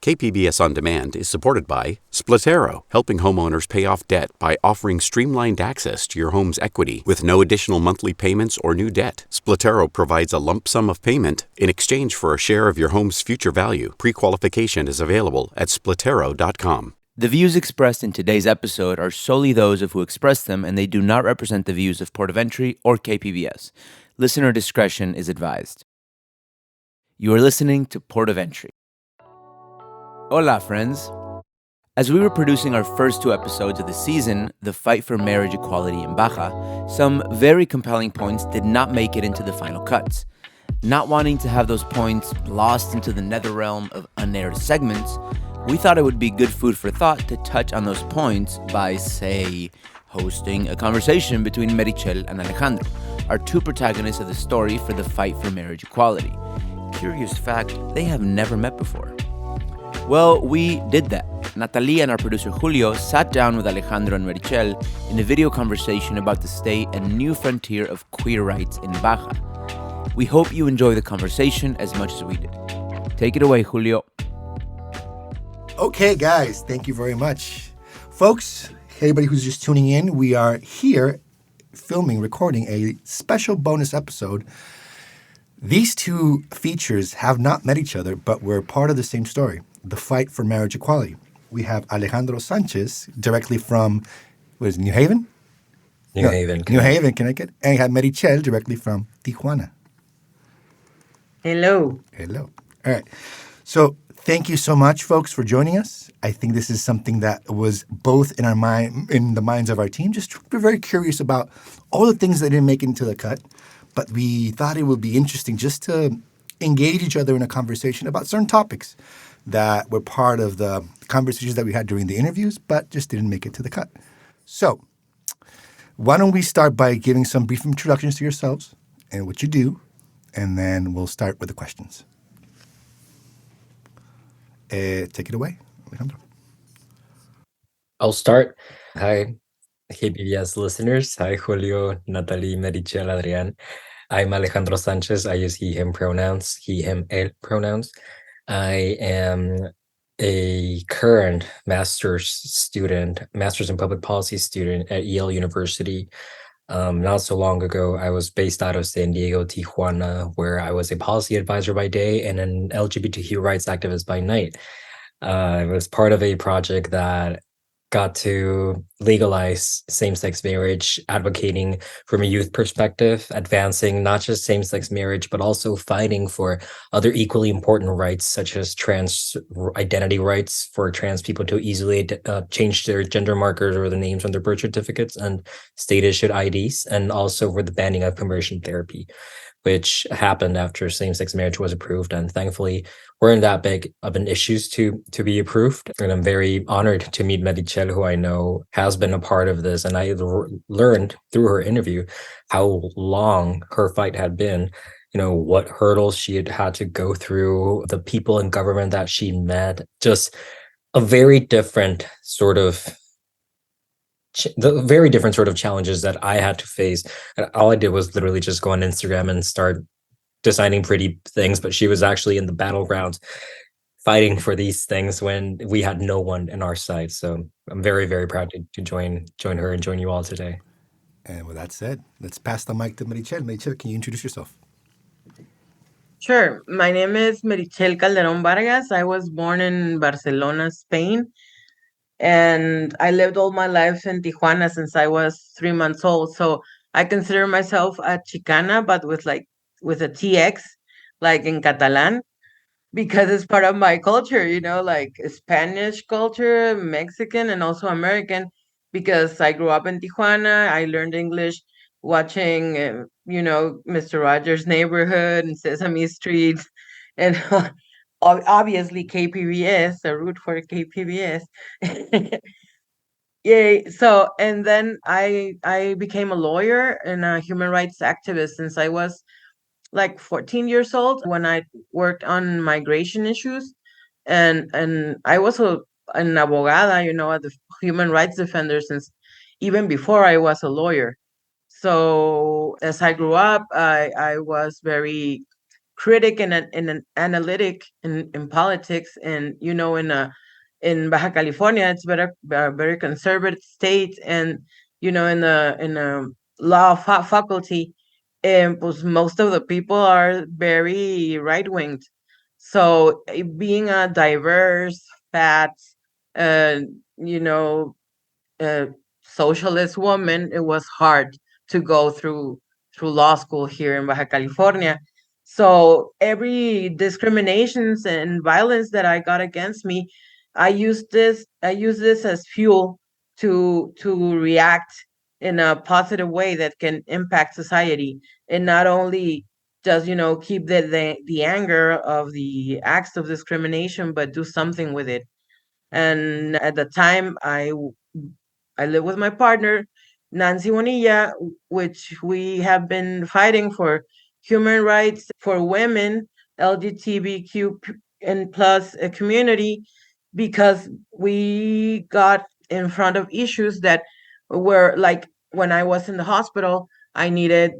KPBS On Demand is supported by Splatero, helping homeowners pay off debt by offering streamlined access to your home's equity with no additional monthly payments or new debt. Splatero provides a lump sum of payment in exchange for a share of your home's future value. Pre-qualification is available at splatero.com. The views expressed in today's episode are solely those of who expressed them, and they do not represent the views of Port of Entry or KPBS. Listener discretion is advised. You are listening to Port of Entry. Hola, friends. As we were producing our first two episodes of the season, The Fight for Marriage Equality in Baja, some very compelling points did not make it into the final cuts. Not wanting to have those points lost into the nether realm of unaired segments, we thought it would be good food for thought to touch on those points by, say, hosting a conversation between Meritxell and Alejandro, our two protagonists of the story for The Fight for Marriage Equality. Curious fact, they have never met before. Well, we did that. Natalie and our producer Julio sat down with Alejandro and Meritxell in a video conversation about the state and new frontier of queer rights in Baja. We hope you enjoy the conversation as much as we did. Take it away, Julio. Okay, guys, thank you very much. Folks, everybody who's just tuning in, we are here recording a special bonus episode. These two features have not met each other, but we're part of the same story, the fight for marriage equality. We have Alejandro Sánchez, directly from, New Haven? New Haven, Connecticut. And we have Meritxell, directly from Tijuana. Hello. All right. So thank you so much, folks, for joining us. I think this is something that was both in the minds of our team. Just we're very curious about all the things that didn't make it into the cut, but we thought it would be interesting just to engage each other in a conversation about certain topics that were part of the conversations that we had during the interviews, but just didn't make it to the cut. So why don't we start by giving some brief introductions to yourselves and what you do, and then we'll start with the questions. Take it away, Alejandro. I'll start. Hi, KPBS listeners. Hi, Julio, Natalie, Meritxell, Adrian. I'm Alejandro Sánchez. I use he, him pronouns, he, him, él pronouns. I am a current master's in public policy student at Yale University. Not so long ago, I was based out of San Diego, Tijuana, where I was a policy advisor by day and an LGBTQ rights activist by night. I was part of a project that got to legalize same-sex marriage, advocating from a youth perspective, advancing not just same-sex marriage, but also fighting for other equally important rights, such as trans identity rights for trans people to easily change their gender markers or the names on their birth certificates and state-issued IDs, and also for the banning of conversion therapy, which happened after same-sex marriage was approved. And thankfully, weren't that big of an issues to be approved. And I'm very honored to meet Meritxell, who I know has been a part of this. And I learned through her interview how long her fight had been, what hurdles she had to go through, the people in government that she met, just a very different sort of challenges that I had to face. And all I did was literally just go on Instagram and start designing pretty things, but she was actually in the battlegrounds fighting for these things when we had no one in our side. So I'm very, very proud to join her and join you all today. And with that said, let's pass the mic to Meritxell. Meritxell, can you introduce yourself? Sure. My name is Meritxell Calderon Vargas. I was born in Barcelona, Spain, and I lived all my life in Tijuana since I was 3 months old. So I consider myself a Chicana, but with a TX, like in Catalan, because it's part of my culture, like Spanish culture, Mexican, and also American, because I grew up in Tijuana. I learned English watching, Mr. Rogers' Neighborhood and Sesame Street, and obviously KPBS, a root for KPBS. Yay. So, and then I became a lawyer and a human rights activist since I was like 14 years old, when I worked on migration issues, and I was an abogada, a human rights defender since even before I was a lawyer. So as I grew up, I was very critic and an analytic in politics. And in Baja California, it's a very conservative state, and in the law faculty, pues most of the people are very right winged. So being a diverse, fat, uh, you know, socialist woman, it was hard to go through law school here in Baja California. So every discriminations and violence that I got against me, I use this as fuel to react in a positive way that can impact society, and not only just keep the anger of the acts of discrimination, but do something with it. And at the time, I live with my partner, Nancy Bonilla, which we have been fighting for human rights for women, LGBTQ and plus a community, because we got in front of issues that were like, when I was in the hospital, I needed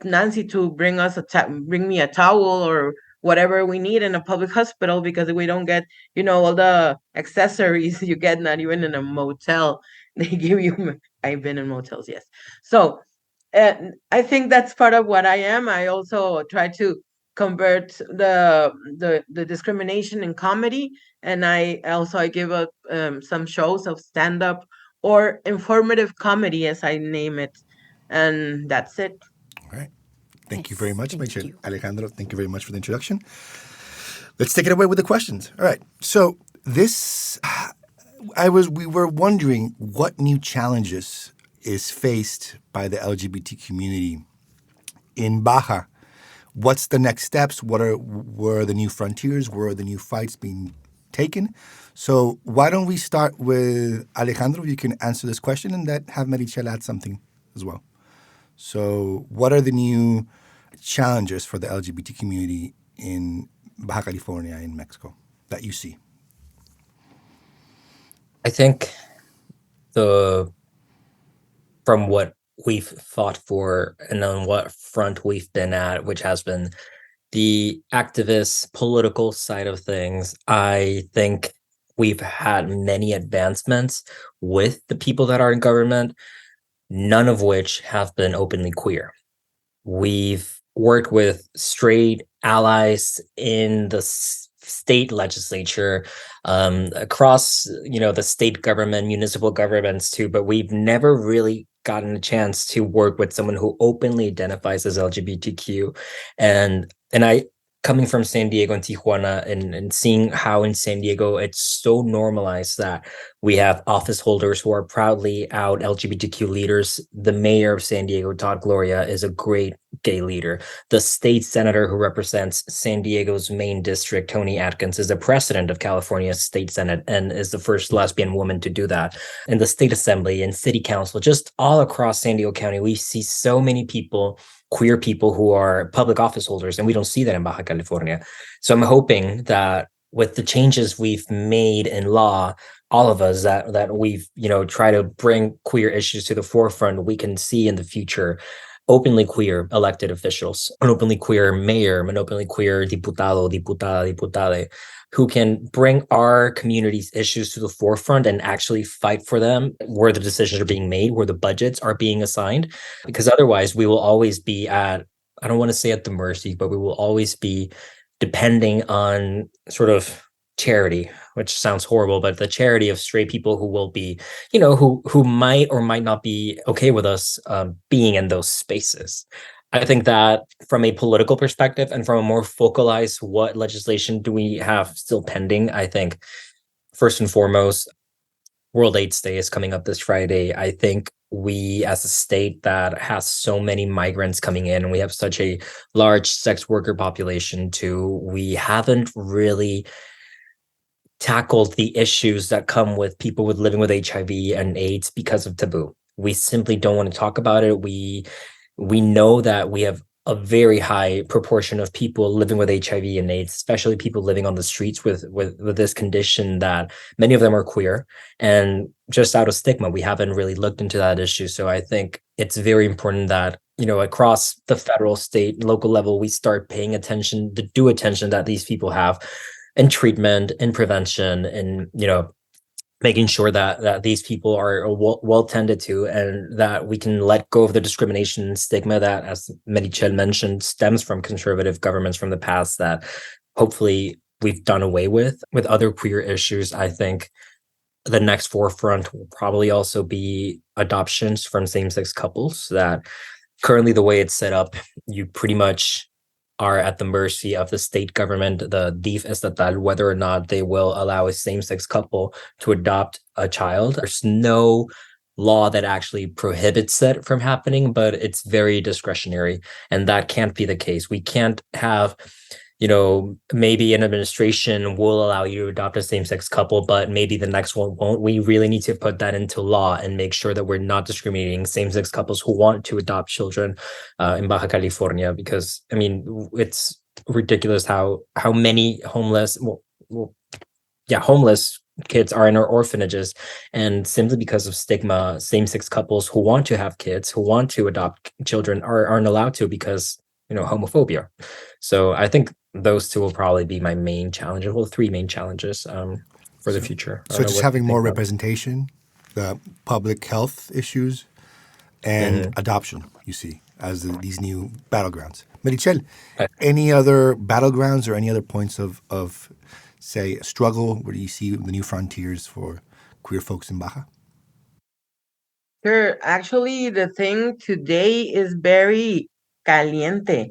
Nancy to bring me a towel or whatever we need in a public hospital, because we don't get all the accessories you get not even in a motel. They give you. I've been in motels, yes. So I think that's part of what I am. I also try to convert the discrimination in comedy, and I give some shows of stand up or informative comedy, as I name it, and that's it. All right. Thank you very Nice. much, Thank Meritxell. you. Alejandro, thank you very much for the introduction. Let's take it away with the questions. All right. So we were wondering what new challenges is faced by the LGBT community in Baja. What's the next steps? Where are the new frontiers? Where are the new fights being taken? So why don't we start with Alejandro? You can answer this question, and then have Meritxell add something as well. So what are the new challenges for the LGBT community in Baja California in Mexico that you see? I think from what we've fought for and on what front we've been at, which has been the activist political side of things, I think we've had many advancements with the people that are in government, none of which have been openly queer. We've worked with straight allies in the state legislature, across the state government, municipal governments too, but we've never really gotten a chance to work with someone who openly identifies as LGBTQ. And I, coming from San Diego and Tijuana, and seeing how in San Diego it's so normalized that we have office holders who are proudly out LGBTQ leaders. The mayor of San Diego, Todd Gloria, is a great gay leader. The state senator who represents San Diego's main district, Tony Atkins, is the president of California's state senate and is the first lesbian woman to do that. In the state assembly and city council, just all across San Diego County, we see so many people, queer people, who are public office holders, and we don't see that in Baja California. So I'm hoping that with the changes we've made in law, all of us that we've try to bring queer issues to the forefront, we can see in the future openly queer elected officials, an openly queer mayor, an openly queer diputado, diputada, diputade, who can bring our community's issues to the forefront and actually fight for them where the decisions are being made, where the budgets are being assigned. Because otherwise we will always be at, I don't want to say at the mercy, but we will always be depending on sort of charity, which sounds horrible, but the charity of straight people who will be, who might or might not be okay with us being in those spaces. I think that from a political perspective and from a more focalized, what legislation do we have still pending? I think first and foremost, World AIDS Day is coming up this Friday. I think we, as a state that has so many migrants coming in, and we have such a large sex worker population too, we haven't really tackled the issues that come with people living with HIV and AIDS because of taboo. We simply don't want to talk about it. We know that we have a very high proportion of people living with HIV and AIDS, especially people living on the streets with this condition, that many of them are queer. And just out of stigma, we haven't really looked into that issue. So I think it's very important that across the federal, state, local level, we start paying attention, the due attention that these people have in treatment, in prevention, and making sure that these people are well tended to, and that we can let go of the discrimination and stigma that, as Meritxell mentioned, stems from conservative governments from the past that hopefully we've done away with other queer issues. I think the next forefront will probably also be adoptions from same-sex couples. That currently, the way it's set up, you pretty much are at the mercy of the state government, the DIF estatal, whether or not they will allow a same-sex couple to adopt a child. There's no law that actually prohibits it from happening, but it's very discretionary, and that can't be the case. We can't have, maybe an administration will allow you to adopt a same-sex couple, but maybe the next one won't. We really need to put that into law and make sure that we're not discriminating same-sex couples who want to adopt children in Baja California, because it's ridiculous how many homeless kids are in our orphanages, and simply because of stigma, same-sex couples who want to have kids, who want to adopt children, aren't allowed to because homophobia. So I think those two will probably be my main challenges, well, three main challenges for the future. So just having more representation, the public health issues, and adoption, you see, as these new battlegrounds. Meritxell, any other battlegrounds or any other points of say, struggle? Where do you see the new frontiers for queer folks in Baja? Sure. Actually, the thing today is very caliente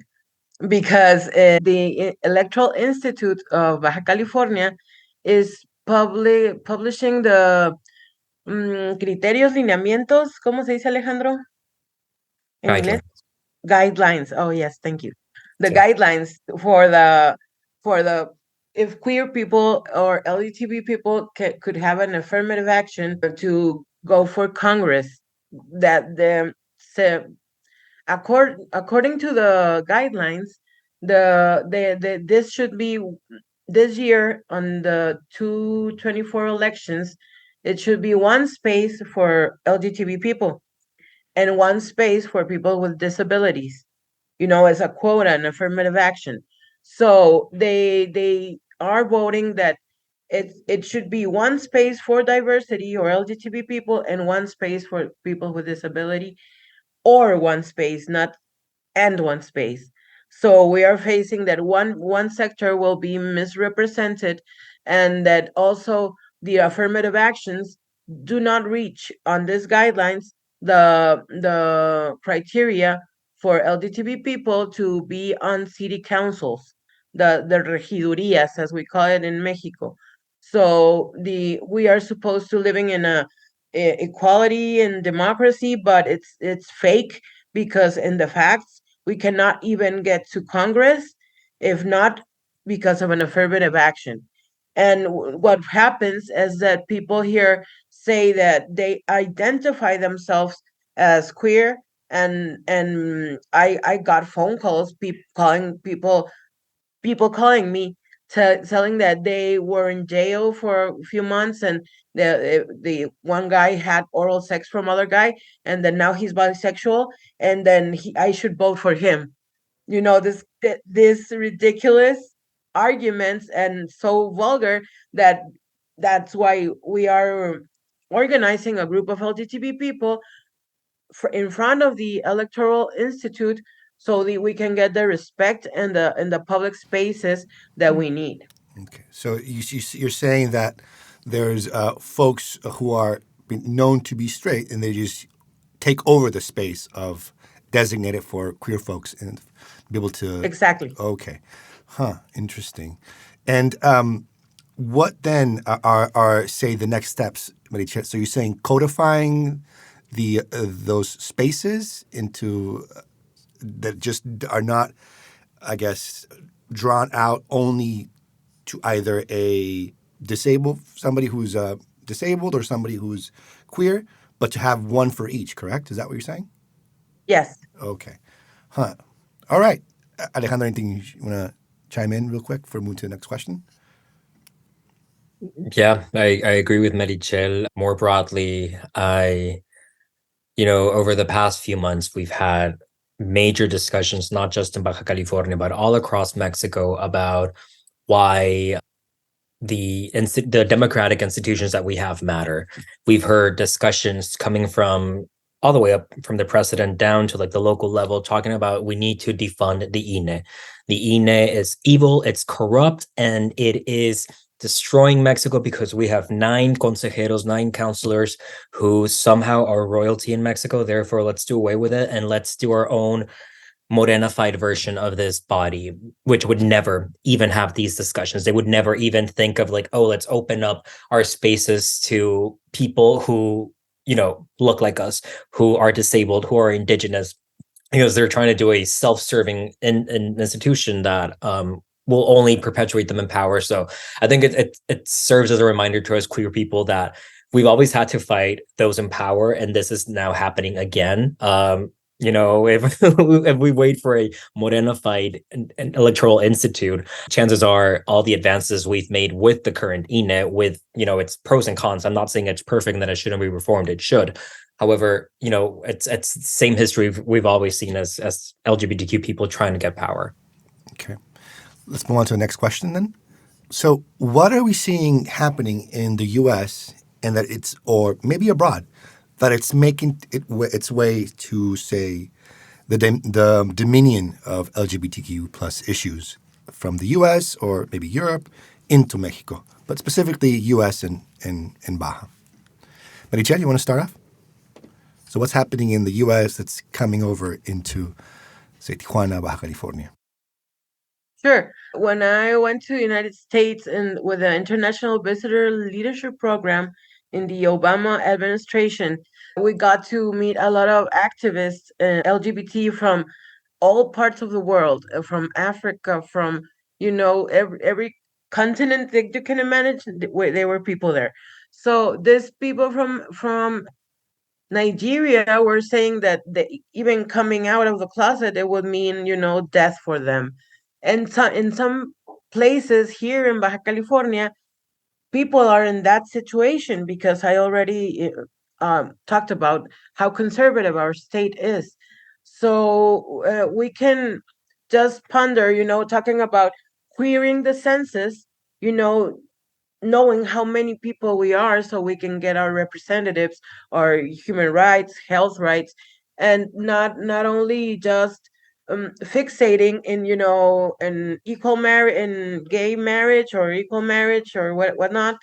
because the Electoral Institute of Baja California is publishing the criterios, lineamientos, ¿cómo se dice, Alejandro? En inglés? Guidelines. Oh, yes, thank you. The guidelines for the if queer people or LGBT people could have an affirmative action to go for Congress, that according to the guidelines, this should be this year on the 2024 elections. It should be one space for LGBT people and one space for people with disabilities, as a quota, an affirmative action. So they are voting that it should be one space for diversity or LGBT people and one space for people with disability, or one space, not and one space. So we are facing that one sector will be misrepresented, and that also the affirmative actions do not reach on these guidelines the criteria for LGBT people to be on city councils, the regidurías, as we call it in Mexico. So we are supposed to living in a equality and democracy, but it's fake, because in the facts we cannot even get to Congress if not because of an affirmative action. And what happens is that people here say that they identify themselves as queer, and I got phone calls, people calling me, telling that they were in jail for a few months, and the one guy had oral sex from other guy, and then now he's bisexual, and then I should vote for him. This ridiculous arguments, and so vulgar, that's why we are organizing a group of LGBT people in front of the Electoral Institute, so that we can get the respect and the public spaces that we need. Okay, so you're saying that there's folks who are known to be straight, and they just take over the space of designated for queer folks and be able to... Exactly. Okay. Interesting. And what then are say the next steps, Meritxell? So you're saying codifying those spaces into that just are not, I guess, drawn out only to either somebody who's disabled or somebody who's queer, but to have one for each, correct? Is that what you're saying? Yes. Okay. All right. Alejandro, anything you want to chime in real quick before we move to the next question? Yeah, I agree with Meritxell. More broadly, over the past few months, we've had major discussions, not just in Baja California, but all across Mexico about why the democratic institutions that we have matter. We've heard discussions coming from all the way up from the president down to like the local level, talking about we need to defund the INE. The INE is evil, it's corrupt, and it is destroying Mexico because we have 9 consejeros, 9 counselors who somehow are royalty in Mexico. Therefore, let's do away with it and let's do our own Morenified version of this body, which would never even have these discussions. They would never even think of like, oh, let's open up our spaces to people who, look like us, who are disabled, who are indigenous, because they're trying to do a self-serving institution that will only perpetuate them in power. So I think it serves as a reminder to us queer people that we've always had to fight those in power, and this is now happening again. If if we wait for a Morenified an electoral institute, chances are all the advances we've made with the current INE, with its pros and cons. I'm not saying it's perfect and that it shouldn't be reformed. It should. However, it's the same history we've always seen as LGBTQ people trying to get power. Okay, let's move on to the next question then. So, what are we seeing happening in the U.S. and that it's, or maybe abroad, that it's making its way to, say, the dominion of LGBTQ plus issues from the U.S. or maybe Europe into Mexico, but specifically U.S. and Baja? Meritxell, you want to start off? So what's happening in the U.S. that's coming over into, say, Tijuana, Baja California? Sure. When I went to the United States and with the International Visitor Leadership Program in the Obama administration, we got to meet a lot of activists, LGBT from all parts of the world, from Africa, from every continent that you can imagine. There were people there. So these people from Nigeria were saying that even coming out of the closet, it would mean, death for them. And so in some places here in Baja California, people are in that situation because I already talked about how conservative our state is. So we can just ponder, talking about queering the census, you know, knowing how many people we are so we can get our representatives, our human rights, health rights, and not only just fixating in an equal marriage, in gay marriage or equal marriage or whatnot,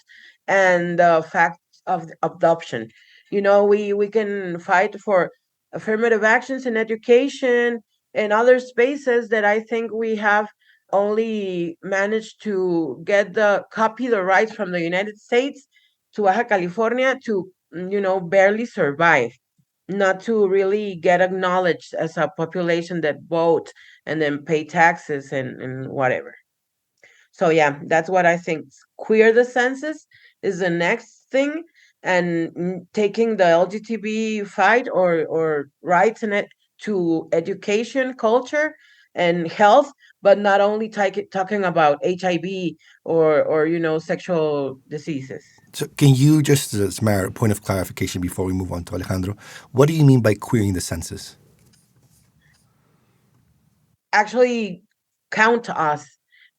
and the fact of adoption. We can fight for affirmative actions in education and other spaces that I think we have only managed to get the rights from the United States to Baja California to barely survive, not to really get acknowledged as a population that vote and then pay taxes and whatever. So yeah, that's what I think. Queer the census is the next thing, and taking the LGBT fight or rights in it to education, culture, and health, but not only talking about HIV or sexual diseases. So can you just, as a point of clarification before we move on to Alejandro, what do you mean by queering the census? Actually count us,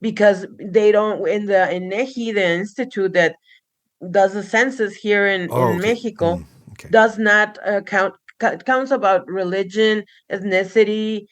because they don't, in the INEGI, the institute that does the census here in Okay. Mexico, Okay. does not counts about religion, ethnicity,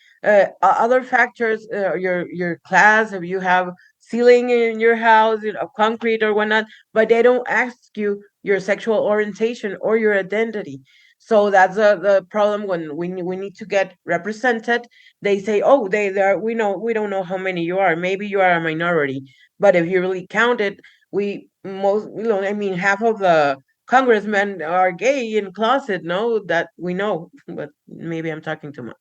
other factors, your class, if you have ceiling in your house, of concrete or whatnot, but they don't ask you your sexual orientation or your identity. So that's the problem when we need to get represented. They say, oh, they are, we don't know how many you are. Maybe you are a minority, but if you really count it, we most, I mean, half of the congressmen are gay in closet. No, that we know, but maybe I'm talking too much.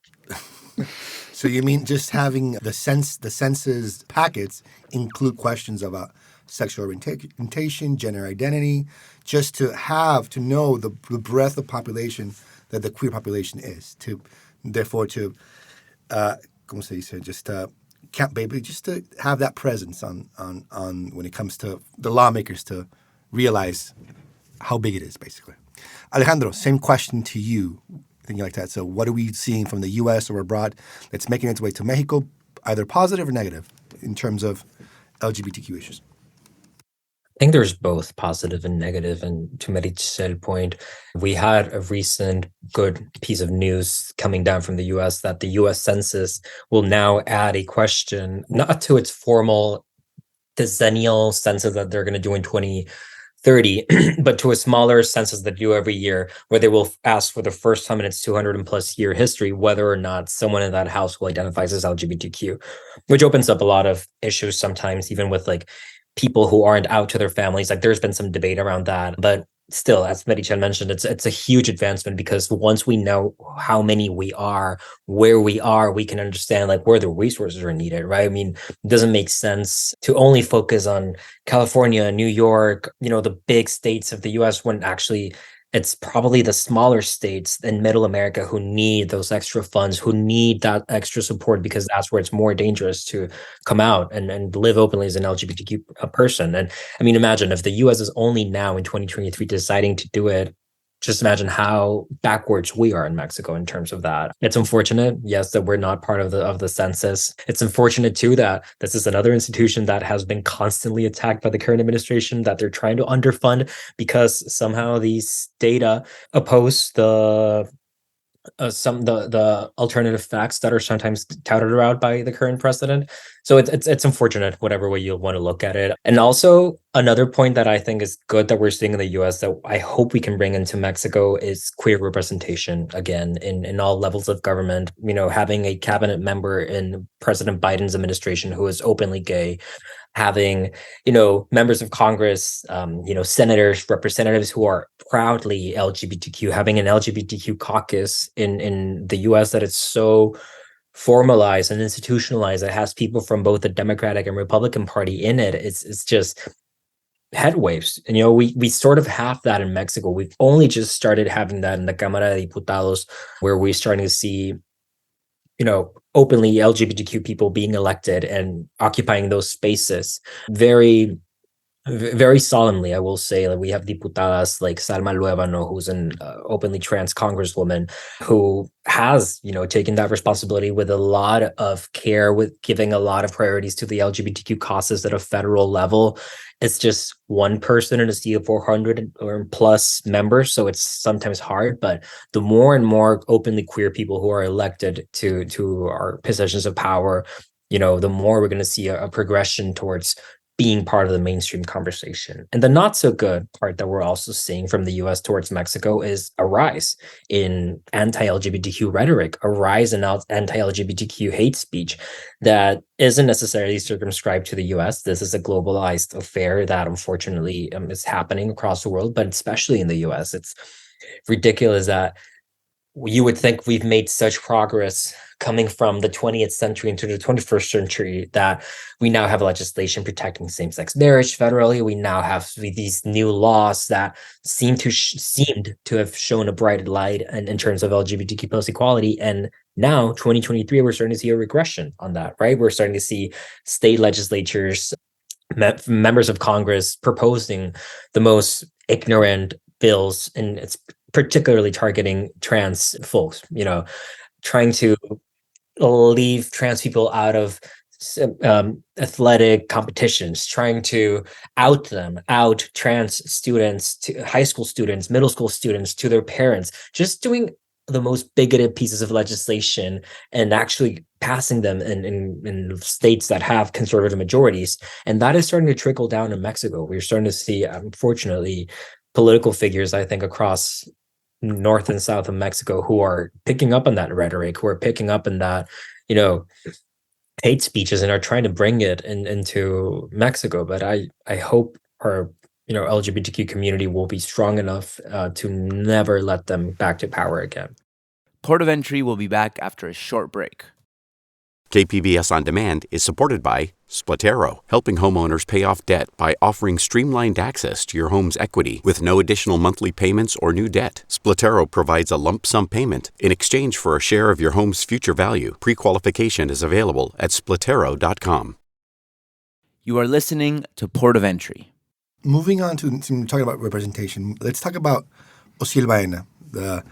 So you mean just having the census packets include questions about sexual orientation, gender identity, just to know the breadth of population that the queer population is, to therefore to como se dice, just can't baby, just to have that presence on when it comes to the lawmakers to realize how big it is, basically. Alejandro, same question to you. thinking like that. So what are we seeing from the U.S. or abroad that's making its way to Mexico, either positive or negative, in terms of LGBTQ issues? I think there's both positive and negative. And to Meritxell's point, we had a recent good piece of news coming down from the US that the US Census will now add a question, not to its formal decennial census that they're going to do in 2030, but to a smaller census that they do every year, where they will ask for the first time in its 200 and plus year history whether or not someone in that household identifies as LGBTQ, which opens up a lot of issues sometimes, even with like people who aren't out to their families. Like there's been some debate around that, but still, as Meritxell mentioned, it's a huge advancement, because once we know how many we are, where we are, we can understand like where the resources are needed, right? I mean, it doesn't make sense to only focus on California, New York, the big states of the US, when actually it's probably the smaller states in middle America who need those extra funds, who need that extra support, because that's where it's more dangerous to come out and live openly as an LGBTQ person. And I mean, imagine if the US is only now in 2023 deciding to do it. Just imagine how backwards we are in Mexico in terms of that. It's unfortunate, yes, that we're not part of the census. It's unfortunate too that this is another institution that has been constantly attacked by the current administration, that they're trying to underfund, because somehow these data oppose the alternative facts that are sometimes touted around by the current president. So it's unfortunate, whatever way you want to look at it. And also another point that I think is good that we're seeing in the US that I hope we can bring into Mexico is queer representation, again, in all levels of government. Having a cabinet member in President Biden's administration who is openly gay, having, members of Congress, senators, representatives who are proudly LGBTQ, having an LGBTQ caucus in the US that is so formalized and institutionalized, that has people from both the Democratic and Republican Party in it. It's just head waves. And, we sort of have that in Mexico. We've only just started having that in the Cámara de Diputados, where we're starting to see openly LGBTQ people being elected and occupying those spaces very, very solemnly. I will say that we have diputadas like Salma Luevano, who's an openly trans congresswoman, who has, taken that responsibility with a lot of care, with giving a lot of priorities to the LGBTQ causes at a federal level. It's just one person in a sea of 400 or plus members, so it's sometimes hard. But the more and more openly queer people who are elected to our positions of power, the more we're going to see a progression towards being part of the mainstream conversation. And the not so good part that we're also seeing from the US towards Mexico is a rise in anti-LGBTQ rhetoric, a rise in anti-LGBTQ hate speech that isn't necessarily circumscribed to the US. This is a globalized affair that unfortunately is happening across the world, but especially in the US. It's ridiculous that you would think we've made such progress coming from the 20th century into the 21st century that we now have legislation protecting same-sex marriage federally. We now have these new laws that seemed to have shown a bright light in terms of LGBTQ plus equality. And now, 2023, we're starting to see a regression on that, right? We're starting to see state legislatures, members of Congress proposing the most ignorant bills, and it's particularly targeting trans folks, trying to leave trans people out of athletic competitions, trying to out trans students, to high school students, middle school students, to their parents, just doing the most bigoted pieces of legislation and actually passing them in states that have conservative majorities. And that is starting to trickle down in Mexico. We're starting to see, unfortunately, political figures, I think, across North and South of Mexico who are picking up on that rhetoric, who are picking up on that, hate speeches, and are trying to bring it into Mexico. But I hope our LGBTQ community will be strong enough to never let them back to power again. Port of Entry will be back after a short break. KPBS On Demand is supported by Splatero, helping homeowners pay off debt by offering streamlined access to your home's equity with no additional monthly payments or new debt. Splatero provides a lump sum payment in exchange for a share of your home's future value. Pre-qualification is available at splatero.com. You are listening to Port of Entry. Moving on to talking about representation, let's talk about Osiel Baena, the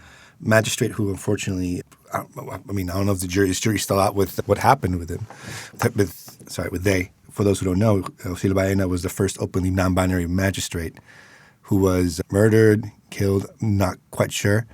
magistrate who unfortunately, I mean, I don't know if the jury's still out with what happened with him. With they. For those who don't know, Ociel Baena was the first openly non-binary magistrate who was murdered, killed, not quite sure.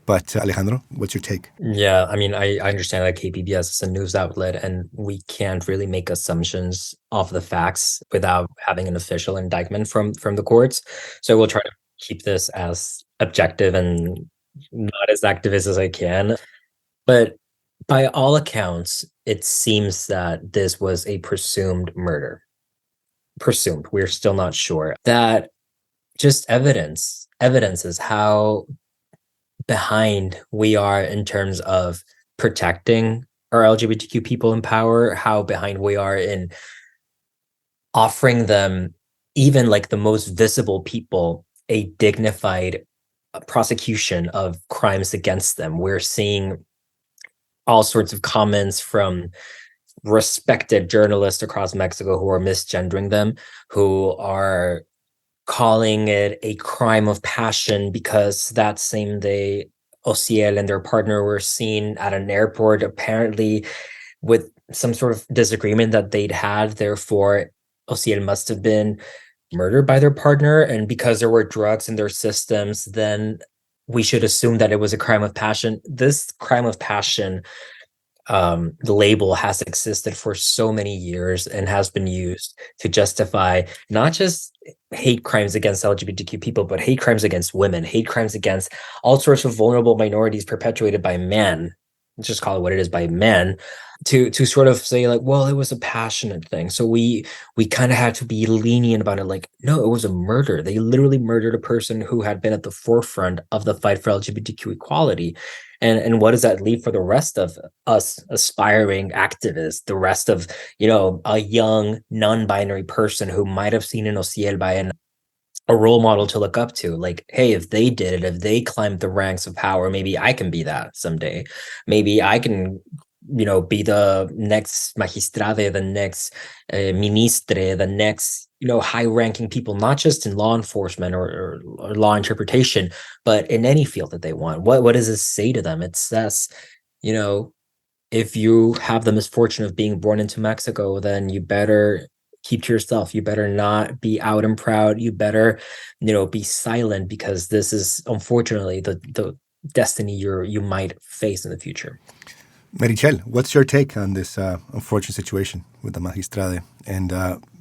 But Alejandro, what's your take? Yeah, I mean, I understand that KPBS is a news outlet and we can't really make assumptions of the facts without having an official indictment from the courts. So we'll try to keep this as objective and not as activist as I can. But by all accounts, it seems that this was a presumed murder. Presumed. We're still not sure. That just evidences how behind we are in terms of protecting our LGBTQ people in power, how behind we are in offering them, even like the most visible people, a dignified prosecution of crimes against them. We're seeing all sorts of comments from respected journalists across Mexico who are misgendering them, who are calling it a crime of passion because that same day Ociel and their partner were seen at an airport, apparently with some sort of disagreement that they'd had. Therefore, Ociel must have been murdered by their partner. And because there were drugs in their systems, then we should assume that it was a crime of passion. This crime of passion the label has existed for so many years and has been used to justify not just hate crimes against LGBTQ people, but hate crimes against women, hate crimes against all sorts of vulnerable minorities perpetuated by men. Let's just call it what it is, by men, to sort of say like, well, it was a passionate thing. So we kind of had to be lenient about it. Like, no, it was a murder. They literally murdered a person who had been at the forefront of the fight for LGBTQ equality. And what does that leave for the rest of us aspiring activists, the rest of, a young non-binary person who might have seen in Ociel Baena a role model to look up to? Like, hey, if they did it, if they climbed the ranks of power, maybe I can be that someday. Maybe I can, be the next magistrade, the next ministre, the next, high-ranking people, not just in law enforcement or law interpretation, but in any field that they want. What does this say to them? It says, if you have the misfortune of being born into Mexico, then you better keep to yourself. You better not be out and proud. You better, be silent, because this is unfortunately the destiny you might face in the future. Meritxell, what's your take on this unfortunate situation with the magistrade? And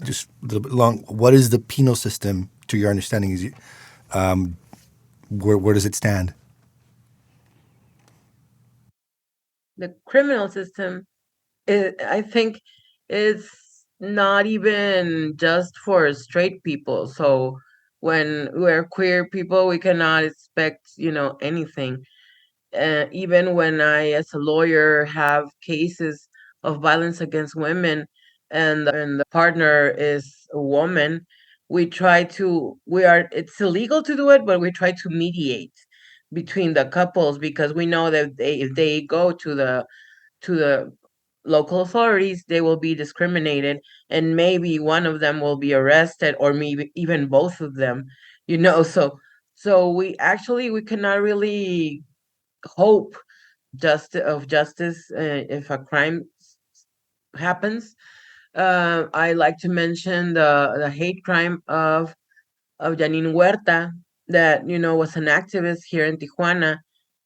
just a little bit long, what is the penal system, to your understanding? Where does it stand? The criminal system, I think, is not even just for straight people. So when we're queer people, we cannot expect, anything. Even when I, as a lawyer, have cases of violence against women, and the partner is a woman, it's illegal to do it, but we try to mediate between the couples, because we know that if they go to the local authorities, they will be discriminated, and maybe one of them will be arrested, or maybe even both of them. So we cannot really hope justice if a crime happens. I like to mention the hate crime of Janine Huerta, that was an activist here in Tijuana,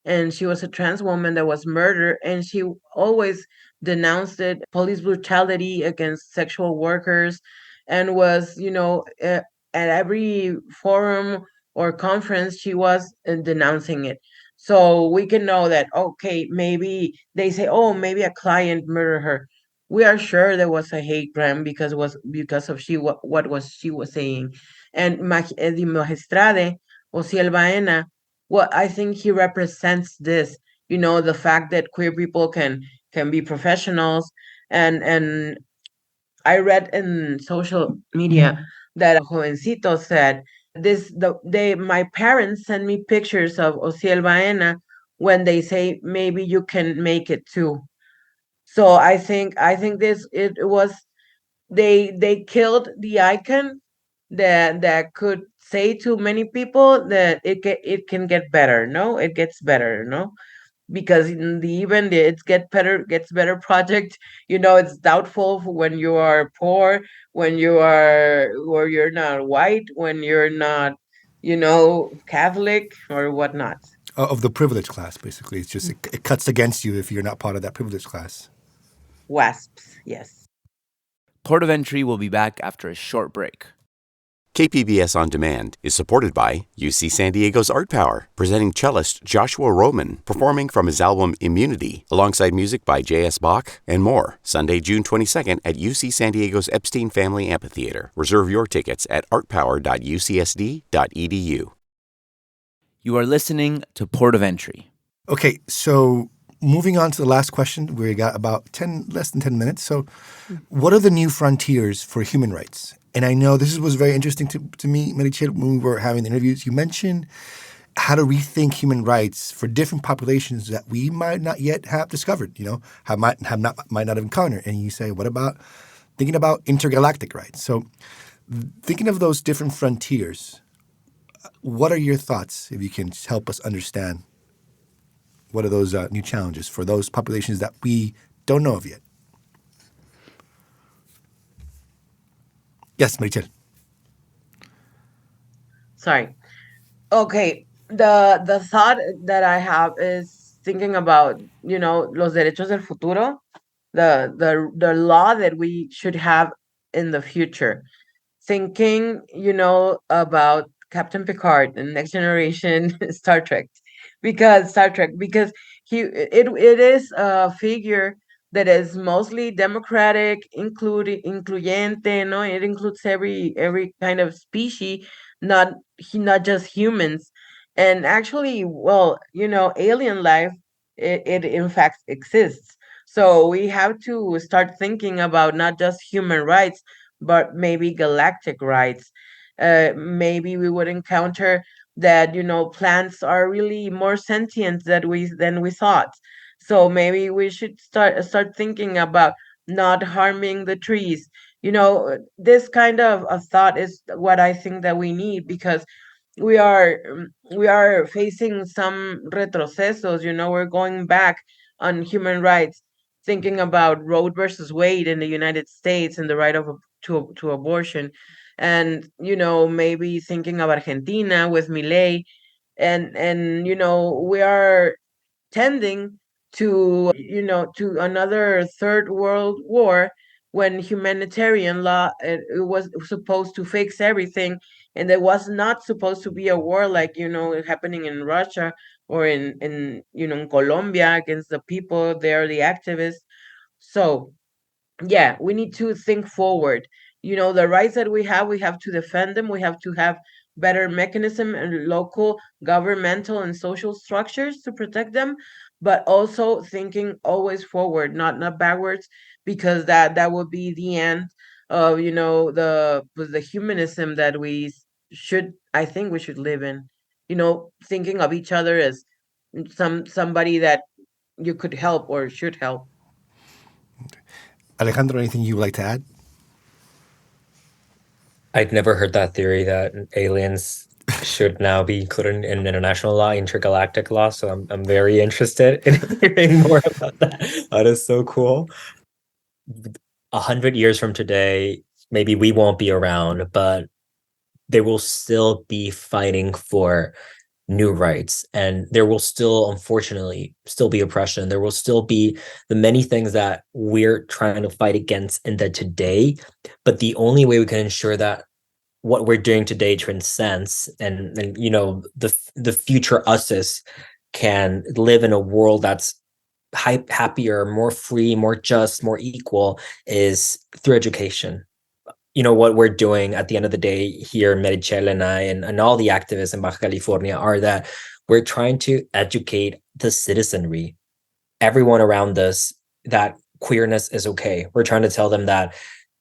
and she was a trans woman that was murdered, and she always denounced police brutality against sexual workers, and was at every forum or conference she was denouncing it. So we can know that, okay, maybe they say, oh, maybe a client murdered her. We are sure there was a hate crime because of she was saying. And the magistrade, Ociel Baena, well, I think he represents this, the fact that queer people can be professionals. And I read in social media that a jovencito said my parents send me pictures of Ociel Baena when they say maybe you can make it too. So I think this it was they killed the icon, that could say to many people that it can get better. No, it gets better. No, because in the even the it's gets better project, it's doubtful when you are poor, when you're not white, when you're not Catholic or whatnot. Of the privileged class, basically. It's just it cuts against you if you're not part of that privileged class. Wasps, yes. Port of Entry will be back after a short break. KPBS On Demand is supported by UC San Diego's Art Power, presenting cellist Joshua Roman, performing from his album Immunity, alongside music by J.S. Bach and more. Sunday, June 22nd at UC San Diego's Epstein Family Amphitheater. Reserve your tickets at artpower.ucsd.edu. You are listening to Port of Entry. Okay, so moving on to the last question, we got about less than 10 minutes. So what are the new frontiers for human rights? And I know this was very interesting to me, Meritxell, when we were having the interviews. You mentioned how to rethink human rights for different populations that we might not yet have discovered, might not have encountered. And you say, what about thinking about intergalactic rights? So thinking of those different frontiers, what are your thoughts, if you can help us understand what are those new challenges for those populations that we don't know of yet? Yes, Meritxell. Sorry. Okay. The thought that I have is thinking about, los derechos del futuro, the law that we should have in the future. Thinking, about Captain Picard and Next Generation Star Trek, because it is a figure that is mostly democratic, incluyente, no, it includes every kind of species, not just humans, and actually, well, alien life, it in fact exists. So we have to start thinking about not just human rights, but maybe galactic rights. Maybe we would encounter that plants are really more sentient than we thought. So maybe we should start thinking about not harming the trees. This kind of a thought is what I think that we need, because we are facing some retrocesos. We're going back on human rights, thinking about Roe versus Wade in the United States and the right to abortion, and maybe thinking of Argentina with Milei, and we are tending to another third world war, when humanitarian law, it was supposed to fix everything, and there was not supposed to be a war like happening in Russia, or in Colombia, against the people there, the activists. So yeah, we need to think forward. The rights that we have to defend them. We have to have better mechanism and local governmental and social structures to protect them, but also thinking always forward, not backwards, because that would be the end of the humanism that I think we should live in. Thinking of each other as somebody that you could help or should help. Alejandro, anything you would like to add? I'd never heard that theory that aliens should now be included in international law, intergalactic law. So I'm very interested in hearing more about that. That is so cool. 100 years from today, maybe we won't be around, but they will still be fighting for new rights, and there will still, unfortunately, still be oppression. There will still be the many things that we're trying to fight against in the today, but the only way we can ensure that what we're doing today transcends, and the future uses can live in a world that's happier, more free, more just, more equal, is through education. What we're doing at the end of the day here, Meritxell and I, and all the activists in Baja California, are that we're trying to educate the citizenry, everyone around us, that queerness is okay. We're trying to tell them that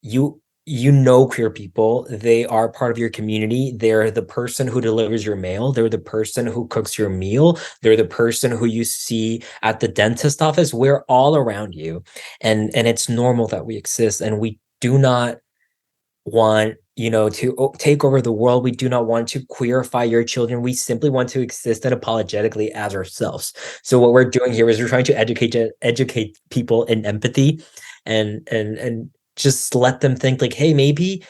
queer people, they are part of your community. They're the person who delivers your mail. They're the person who cooks your meal. They're the person who you see at the dentist office. We're all around you. And it's normal that we exist, and we do not want to take over the world. We do not want to queerify your children. We simply want to exist unapologetically as ourselves. So what we're doing here is we're trying to educate people in empathy and just let them think like, hey, maybe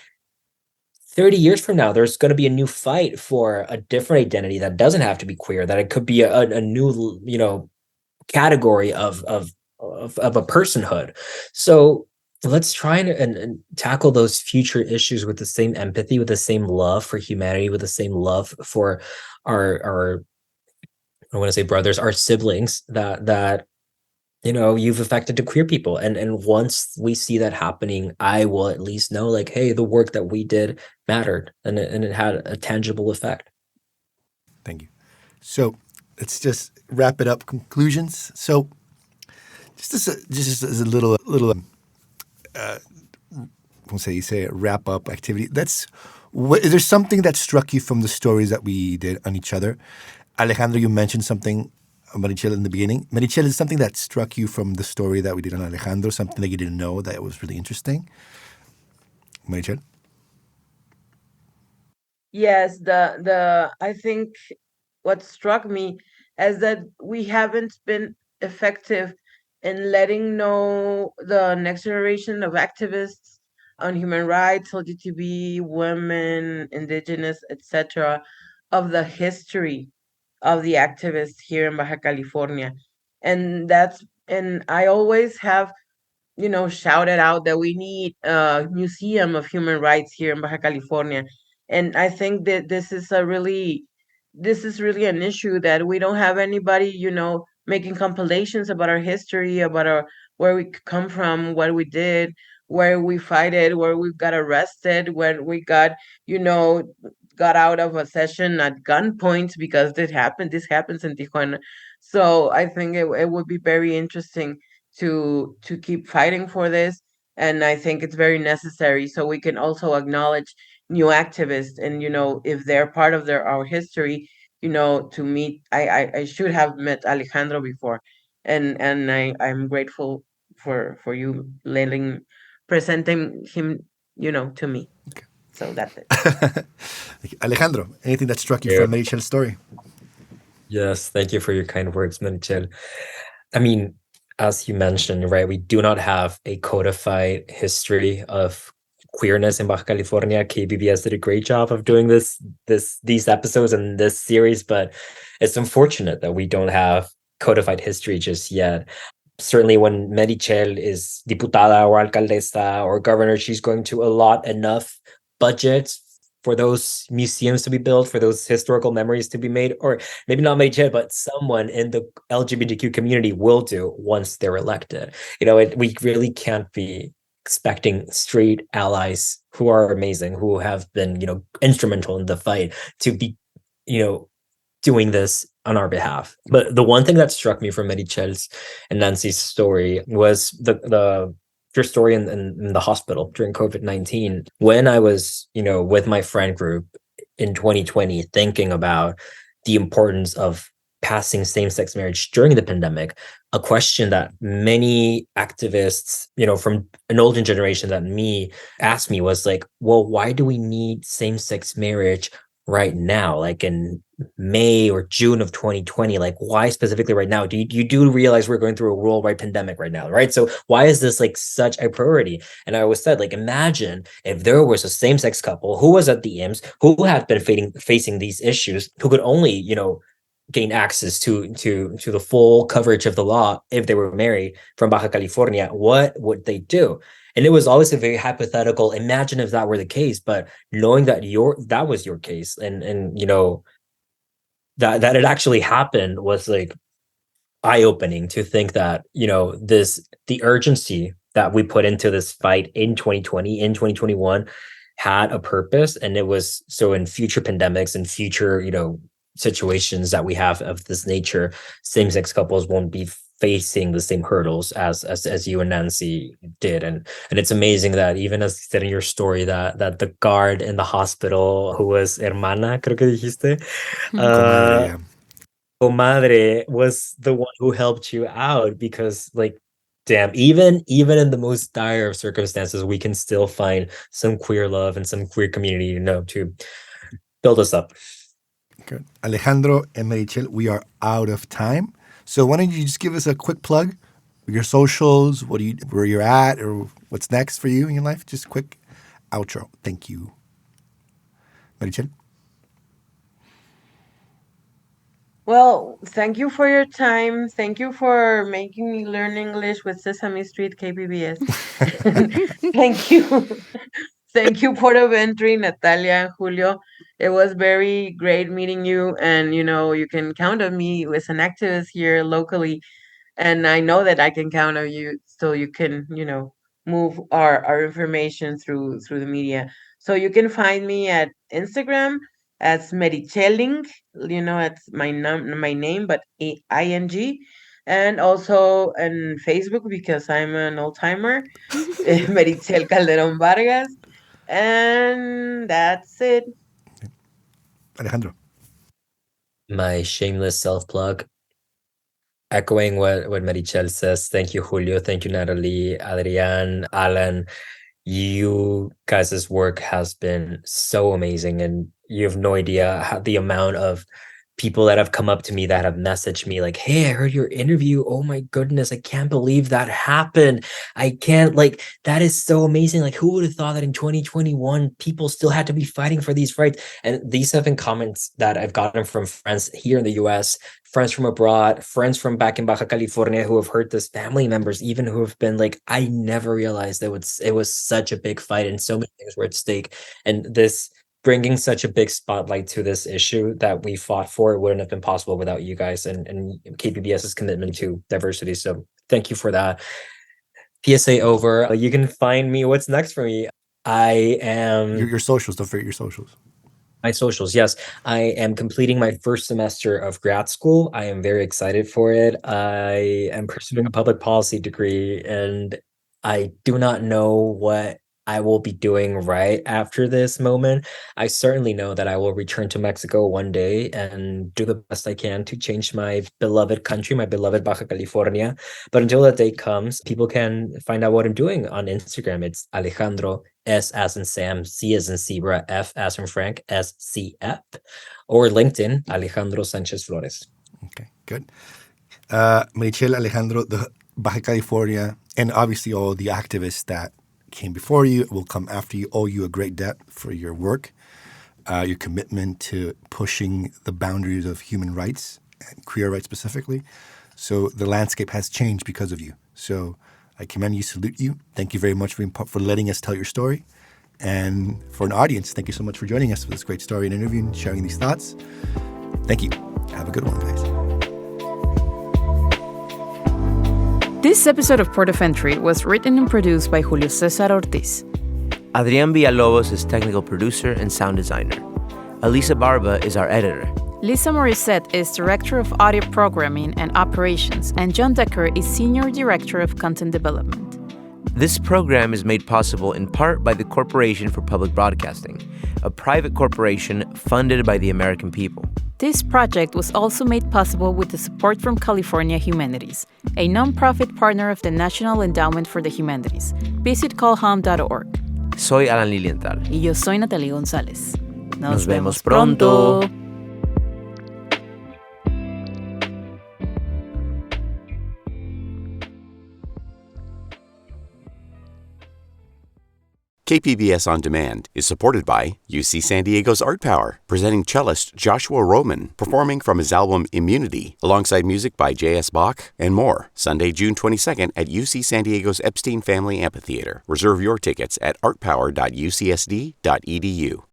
30 years from now, there's going to be a new fight for a different identity that doesn't have to be queer, that it could be a new, category of a personhood. So let's try and tackle those future issues with the same empathy, with the same love for humanity, with the same love for our I want to say brothers, our siblings that you've affected to queer people. And once we see that happening, I will at least know like, hey, the work that we did mattered and it had a tangible effect. Thank you. So let's just wrap it up. Conclusions. So just as a little you say wrap up activity. Is there something that struck you from the stories that we did on each other? Alejandro, you mentioned something, Meritxell, in the beginning. Meritxell, is something that struck you from the story that we did on Alejandro, something that you didn't know that was really interesting? Meritxell? Yes, I think what struck me is that we haven't been effective in letting know the next generation of activists on human rights, LGBT, women, indigenous, etc., of the history of the activists here in Baja California. And I always have shouted out that we need a museum of human rights here in Baja California. And I think that this is really an issue that we don't have anybody, making compilations about our history, about our where we come from, what we did, where we fight it, where we got arrested, when we you know, got out of a session at gunpoint because this happens in Tijuana. So I think it would be very interesting to keep fighting for this, and I think it's very necessary so we can also acknowledge new activists, and if they're part of our history, to meet. I should have met Alejandro before, and I'm grateful for you presenting him, to me. So that's it. Alejandro, anything that struck you Yeah. from Meritxell's story? Yes, thank you for your kind words, Meritxell. I mean, as you mentioned, right, we do not have a codified history of queerness in Baja California. KPBS did a great job of doing these episodes and this series, but it's unfortunate that we don't have codified history just yet. Certainly when Meritxell is diputada or alcaldesa or governor, she's going to allot enough budgets for those museums to be built, for those historical memories to be made, or maybe not Meritxell, but someone in the LGBTQ community will do once they're elected. We really can't be expecting straight allies who are amazing, who have been, instrumental in the fight to be, doing this on our behalf. But the one thing that struck me from Meritxell's and Nancy's story was your story in the hospital during COVID-19. When I was, with my friend group in 2020, thinking about the importance of passing same-sex marriage during the pandemic, a question that many activists, from an older generation than me asked me was like, well, why do we need same-sex marriage right now, like in May or June of 2020? Like, why specifically right now? You do realize we're going through a worldwide pandemic right now, right? So why is this like such a priority? And I always said, like, imagine if there was a same-sex couple who was at the IMSS, who had been facing these issues, who could only, gain access to the full coverage of the law if they were married from Baja California, what would they do? And it was always a very hypothetical, imagine if that were the case, but knowing that that was your case and that it actually happened was like eye-opening to think that, the urgency that we put into this fight in 2020, in 2021 had a purpose. And it was so in future pandemics and future, situations that we have of this nature, same-sex couples won't be facing the same hurdles as you and Nancy did. And it's amazing that even as you said in your story that the guard in the hospital who was hermana, creo que dijiste, Comadre, yeah. comadre, was the one who helped you out because like damn, even in the most dire of circumstances, we can still find some queer love and some queer community, to build us up. Good. Alejandro and Meritxell, we are out of time. So why don't you just give us a quick plug, your socials, where you're at, or what's next for you in your life? Just a quick outro. Thank you. Meritxell? Well, thank you for your time. Thank you for making me learn English with Sesame Street KPBS. Thank you. Thank you, Port of Entry, Natalia and Julio. It was very great meeting you. And, you can count on me as an activist here locally. And I know that I can count on you so you can, move our information through the media. So you can find me at Instagram as Meritxelling, it's my name, but ing. And also on Facebook because I'm an old timer, Meritxell Calderon Vargas. And that's it. Alejandro? My shameless self-plug, echoing what Meritxell says. Thank you, Julio. Thank you, Natalie, Adrian, Alan. You guys' work has been so amazing, and you have no idea the amount of people that have come up to me that have messaged me like, hey, I heard your interview. Oh my goodness, I can't believe that happened. I can't, that is so amazing. Like, who would have thought that in 2021 people still had to be fighting for these rights? And these have been comments that I've gotten from friends here in the US, friends from abroad, friends from back in Baja California who have heard this, family members even who have been like, I never realized it was such a big fight and so many things were at stake. And this bringing such a big spotlight to this issue that we fought for wouldn't have been possible without you guys and KPBS's commitment to diversity. So thank you for that. PSA over. You can find me. What's next for me? I am... Your socials. Don't forget your socials. My socials, yes. I am completing my first semester of grad school. I am very excited for it. I am pursuing a public policy degree, and I do not know what I will be doing right after this moment. I certainly know that I will return to Mexico one day and do the best I can to change my beloved country, my beloved Baja California. But until that day comes, people can find out what I'm doing on Instagram. It's Alejandro, S as in Sam, C as in Zebra, F as in Frank, SCF, or LinkedIn, Alejandro Sánchez Flores. Okay, good. Meritxell, Alejandro, the Baja California, and obviously all the activists that came before you, will come after you, owe you a great debt for your work, your commitment to pushing the boundaries of human rights and queer rights specifically. So the landscape has changed because of you. So I commend you, salute you. Thank you very much for letting us tell your story. And for an audience, thank you so much for joining us for this great story and interview and sharing these thoughts. Thank you. Have a good one, guys. This episode of Port of Entry was written and produced by Julio Cesar Ortiz. Adrian Villalobos is technical producer and sound designer. Elisa Barba is our editor. Lisa Morissette is Director of Audio Programming and Operations, and John Decker is Senior Director of Content Development. This program is made possible in part by the Corporation for Public Broadcasting, a private corporation funded by the American people. This project was also made possible with the support from California Humanities, a nonprofit partner of the National Endowment for the Humanities. Visit callhome.org. Soy Alan Lilienthal. Y yo soy Natalie González. Nos vemos pronto. KPBS On Demand is supported by UC San Diego's Art Power, presenting cellist Joshua Roman, performing from his album Immunity, alongside music by J.S. Bach and more. Sunday, June 22nd at UC San Diego's Epstein Family Amphitheater. Reserve your tickets at artpower.ucsd.edu.